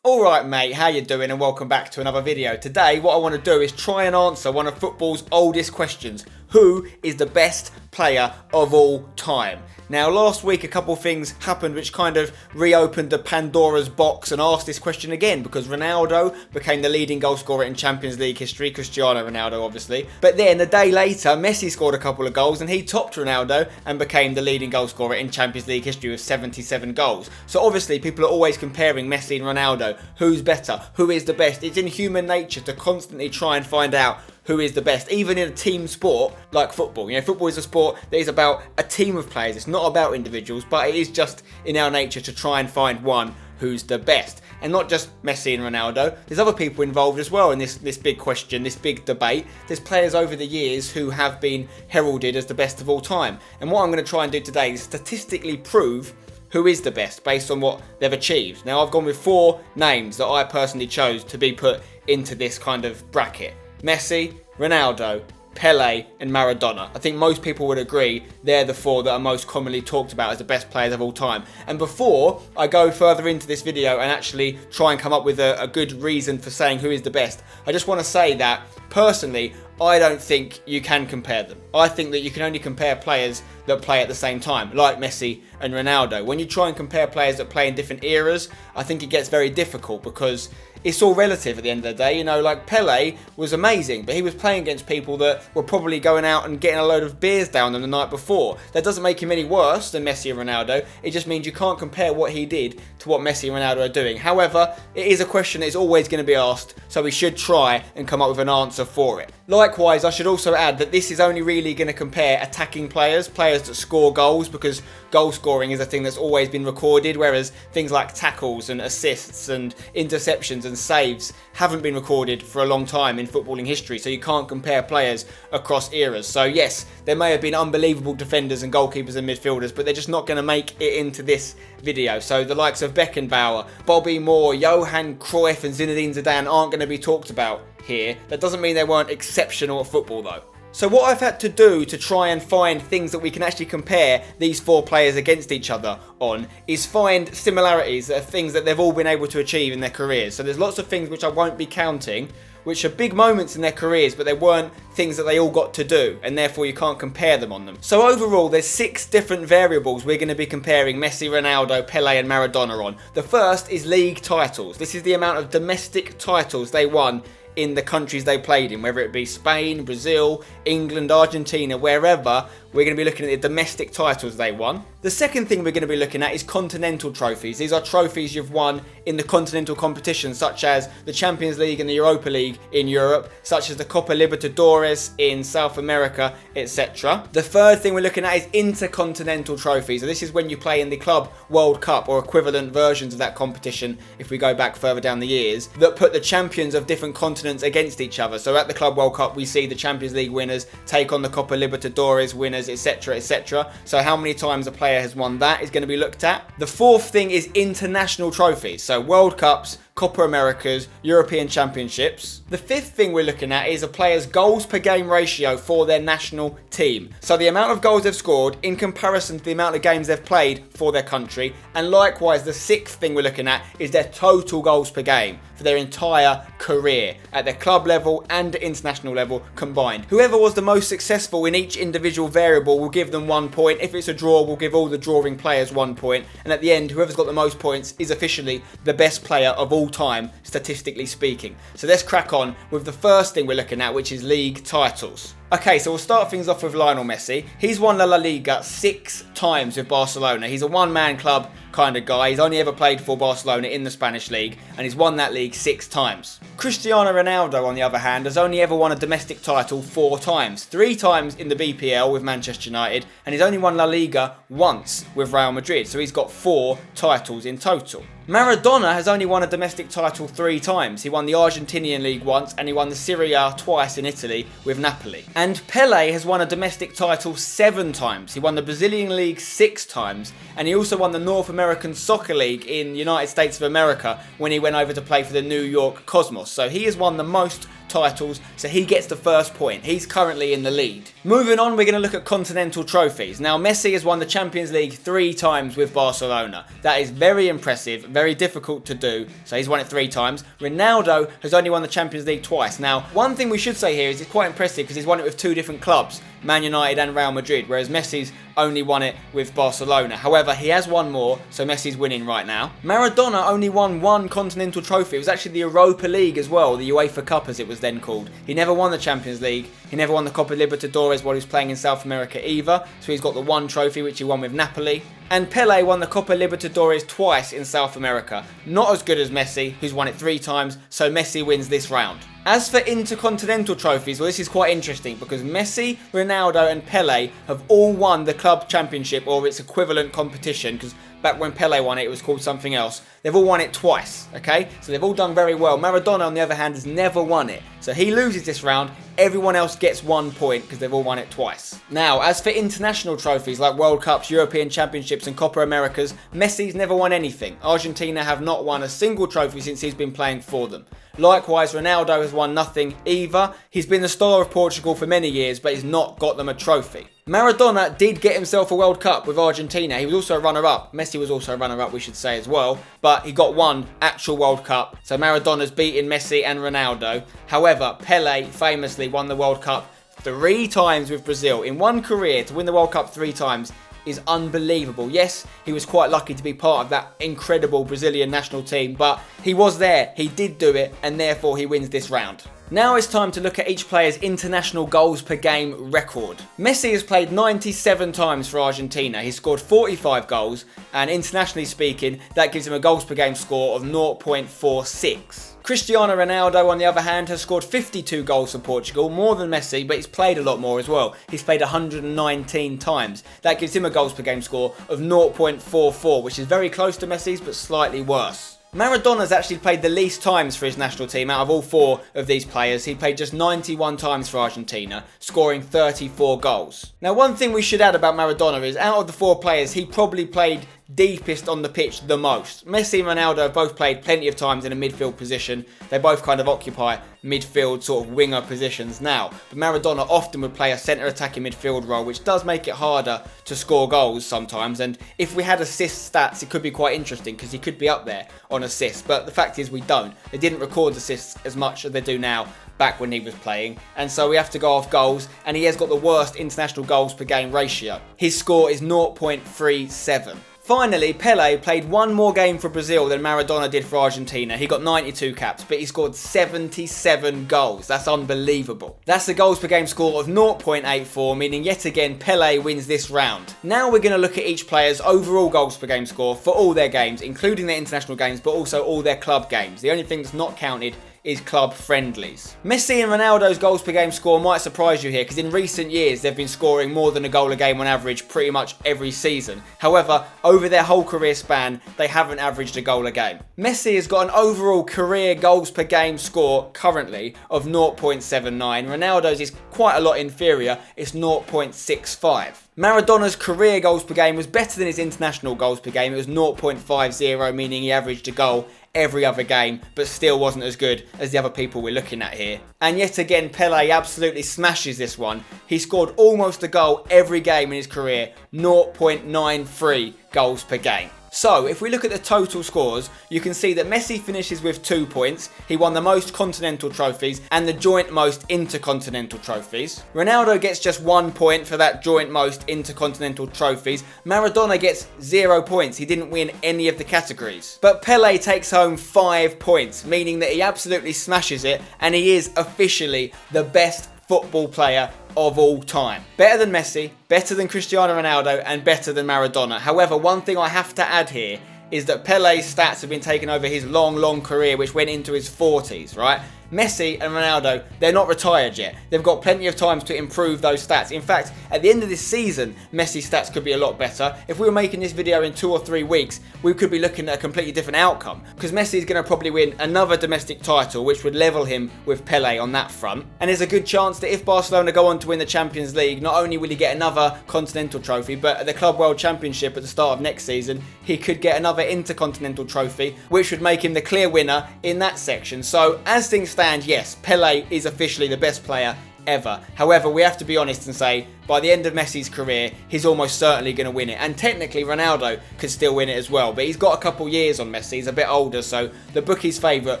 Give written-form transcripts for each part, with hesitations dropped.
Alright mate, how you doing and welcome back to another video. Today what I want to do is try and answer one of football's oldest questions. Who is the best player of all time? Now last week a couple things happened which kind of reopened the Pandora's box and asked this question again, because Ronaldo became the leading goal scorer in Champions League history, Cristiano Ronaldo obviously. But then a day later Messi scored a couple of goals and he topped Ronaldo and became the leading goal scorer in Champions League history with 77 goals. So obviously people are always comparing Messi and Ronaldo. Who's better? Who is the best? It's in human nature to constantly try and find out who is the best, even in a team sport like football. You know, football is a sport that is about a team of players. It's not about individuals, but it is just in our nature to try and find one who's the best. And not just Messi and Ronaldo. There's other people involved as well in this big question, this big debate. There's players over the years who have been heralded as the best of all time. And what I'm going to try and do today is statistically prove who is the best based on what they've achieved. Now I've gone with 4 names that I personally chose to be put into this kind of bracket. Messi, Ronaldo, Pelé and Maradona. I think most people would agree they're the 4 that are most commonly talked about as the best players of all time. And before I go further into this video and actually try and come up with a good reason for saying who is the best, I just want to say that personally I don't think you can compare them. I think that you can only compare players that play at the same time, like Messi and Ronaldo. When you try and compare players that play in different eras, I think it gets very difficult because it's all relative at the end of the day. You know, like Pelé was amazing, but he was playing against people that were probably going out and getting a load of beers down them the night before. That doesn't make him any worse than Messi and Ronaldo. It just means you can't compare what he did to what Messi and Ronaldo are doing. However, it is a question that is always going to be asked, so we should try and come up with an answer for it. Likewise, I should also add that this is only really going to compare attacking players, players that score goals, because goal scoring is a thing that's always been recorded, whereas things like tackles and assists and interceptions and saves haven't been recorded for a long time in footballing history, so you can't compare players across eras. So yes, there may have been unbelievable defenders and goalkeepers and midfielders, but they're just not going to make it into this video. So the likes of Beckenbauer, Bobby Moore, Johan Cruyff and Zinedine Zidane aren't going to be talked about here. That doesn't mean they weren't exceptional at football though. So what I've had to do to try and find things that we can actually compare these 4 players against each other on is find similarities, things that they've all been able to achieve in their careers. So there's lots of things which I won't be counting, which are big moments in their careers, but they weren't things that they all got to do, and therefore you can't compare them on them. So overall, there's 6 different variables we're going to be comparing Messi, Ronaldo, Pelé and Maradona on. The first is league titles. This is the amount of domestic titles they won in the countries they played in, whether it be Spain, Brazil, England, Argentina, wherever. We're going to be looking at the domestic titles they won. The second thing we're going to be looking at is continental trophies. These are trophies you've won in the continental competitions, such as the Champions League and the Europa League in Europe, such as the Copa Libertadores in South America, etc. The third thing we're looking at is intercontinental trophies. So this is when you play in the Club World Cup or equivalent versions of that competition, if we go back further down the years, that put the champions of different continents against each other. So at the Club World Cup we see the Champions League winners take on the Copa Libertadores winners, etc, etc. So how many times a player has won that is going to be looked at. The fourth thing is international trophies. So World Cups, Copa Americas, European Championships. The fifth thing we're looking at is a player's goals per game ratio for their national team. So the amount of goals they've scored in comparison to the amount of games they've played for their country. And likewise, the sixth thing we're looking at is their total goals per game for their entire career at their club level and international level combined. Whoever was the most successful in each individual variable will give them 1 point. If it's a draw, we'll give all the drawing players 1 point. And at the end, whoever's got the most points is officially the best player of all time, statistically speaking. So let's crack on with the first thing we're looking at, which is league titles. Okay, so we'll start things off with Lionel Messi. He's won La Liga 6 times with Barcelona. He's a one-man club kind of guy. He's only ever played for Barcelona in the Spanish league, and he's won that league 6 times. Cristiano Ronaldo, on the other hand, has only ever won a domestic title 4 times. 3 times in the BPL with Manchester United, and he's only won La Liga once with Real Madrid, so he's got 4 titles in total. Maradona has only won a domestic title 3 times. He won the Argentinian league once, and he won the Serie A twice in Italy with Napoli. And Pelé has won a domestic title 7 times. He won the Brazilian league 6 times, and he also won the North American Soccer League in the United States of America when he went over to play for the New York Cosmos. So he has won the most titles, so he gets the first point. He's currently in the lead. Moving on, we're going to look at continental trophies. Now, Messi has won the Champions League 3 times with Barcelona. That is very impressive, very difficult to do, so he's won it 3 times. Ronaldo has only won the Champions League twice. Now, one thing we should say here is it's quite impressive because he's won it with 2 different clubs, Man United and Real Madrid, whereas Messi's only won it with Barcelona. However, he has won more, so Messi's winning right now. Maradona only won 1 continental trophy. It was actually the Europa League as well, the UEFA Cup as it was then called. He never won the Champions League. He never won the Copa Libertadores while he was playing in South America either, so he's got the 1 trophy which he won with Napoli. And Pelé won the Copa Libertadores twice in South America. Not as good as Messi, who's won it 3 times, so Messi wins this round. As for intercontinental trophies, well, this is quite interesting because Messi, Ronaldo and Pelé have all won the club championship or its equivalent competition, because back when Pelé won it, it was called something else. They've all won it twice, okay? So they've all done very well. Maradona, on the other hand, has never won it. So he loses this round. Everyone else gets 1 point because they've all won it twice. Now, as for international trophies like World Cups, European Championships and Copa Americas, Messi's never won anything. Argentina have not won a single trophy since he's been playing for them. Likewise, Ronaldo has won nothing either. He's been the star of Portugal for many years, but he's not got them a trophy. Maradona did get himself a World Cup with Argentina. He was also a runner-up. Messi was also a runner-up, we should say as well. But he got 1 actual World Cup. So Maradona's beaten Messi and Ronaldo. However, Pelé famously won the World Cup 3 times with Brazil. In one career, to win the World Cup 3 times is unbelievable. Yes, he was quite lucky to be part of that incredible Brazilian national team, but he was there, he did do it, and therefore he wins this round. Now it's time to look at each player's international goals per game record. Messi has played 97 times for Argentina. He's scored 45 goals, and internationally speaking, that gives him a goals per game score of 0.46. Cristiano Ronaldo, on the other hand, has scored 52 goals for Portugal, more than Messi, but he's played a lot more as well. He's played 119 times. That gives him a goals per game score of 0.44, which is very close to Messi's, but slightly worse. Maradona's actually played the least times for his national team out of all 4 of these players. He played just 91 times for Argentina, scoring 34 goals. Now, one thing we should add about Maradona is out of the 4 players, he probably played deepest on the pitch the most. Messi and Ronaldo have both played plenty of times in a midfield position. They both kind of occupy midfield sort of winger positions now. But Maradona often would play a centre attacking midfield role, which does make it harder to score goals sometimes. And if we had assist stats, it could be quite interesting because he could be up there on assists. But the fact is we don't. They didn't record assists as much as they do now back when he was playing, and so we have to go off goals, and he has got the worst international goals per game ratio. His score is 0.37. Finally, Pelé played 1 more game for Brazil than Maradona did for Argentina. He got 92 caps, but he scored 77 goals. That's unbelievable. That's the goals per game score of 0.84, meaning yet again Pelé wins this round. Now we're going to look at each player's overall goals per game score for all their games, including their international games, but also all their club games. The only thing that's not counted is club friendlies. Messi and Ronaldo's goals per game score might surprise you here because in recent years they've been scoring more than a goal a game on average pretty much every season. However, over their whole career span, they haven't averaged a goal a game. Messi has got an overall career goals per game score currently of 0.79. Ronaldo's is quite a lot inferior, it's 0.65. Maradona's career goals per game was better than his international goals per game. It was 0.50, meaning he averaged a goal every other game, but still wasn't as good as the other people we're looking at here. And yet again, Pelé absolutely smashes this one. He scored almost a goal every game in his career, 0.93 goals per game. So, if we look at the total scores, you can see that Messi finishes with 2 points. He won the most continental trophies and the joint most intercontinental trophies. Ronaldo gets just 1 point for that joint most intercontinental trophies. Maradona gets 0 points. He didn't win any of the categories. But Pelé takes home 5 points, meaning that he absolutely smashes it and he is officially the best football player of all time. Better than Messi, better than Cristiano Ronaldo, and better than Maradona. However, one thing I have to add here is that Pelé's stats have been taken over his long career, which went into his 40s, right? Messi and Ronaldo, they're not retired yet. They've got plenty of time to improve those stats. In fact, at the end of this season, Messi's stats could be a lot better. If we were making this video in 2 or 3 weeks, we could be looking at a completely different outcome, because Messi's going to probably win another domestic title, which would level him with Pelé on that front. And there's a good chance that if Barcelona go on to win the Champions League, not only will he get another continental trophy, but at the Club World Championship at the start of next season, he could get another another Intercontinental trophy, which would make him the clear winner in that section. So as things stand, yes, Pelé is officially the best player ever. However, we have to be honest and say, by the end of Messi's career, he's almost certainly going to win it. And technically, Ronaldo could still win it as well. But he's got a couple years on Messi. He's a bit older, so the bookies' favourite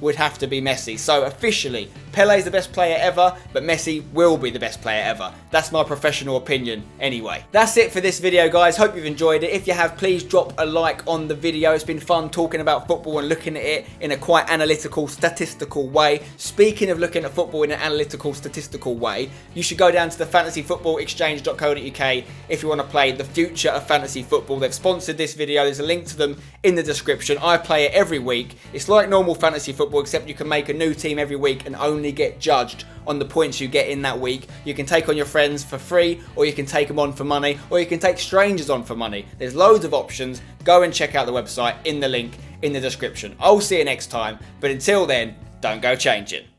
would have to be Messi. So officially, Pele's the best player ever, but Messi will be the best player ever. That's my professional opinion anyway. That's it for this video, guys. Hope you've enjoyed it. If you have, please drop a like on the video. It's been fun talking about football and looking at it in a quite analytical, statistical way. Speaking of looking at football in an analytical, statistical way, you should go down to the fantasyfootballexchange.co.uk if you want to play the future of fantasy football. They've sponsored this video. There's a link to them in the description. I play it every week. It's like normal fantasy football, except you can make a new team every week and only get judged on the points you get in that week. You can take on your friends for free, or you can take them on for money, or you can take strangers on for money. There's loads of options. Go and check out the website in the link in the description. I'll see you next time, but until then, don't go changing.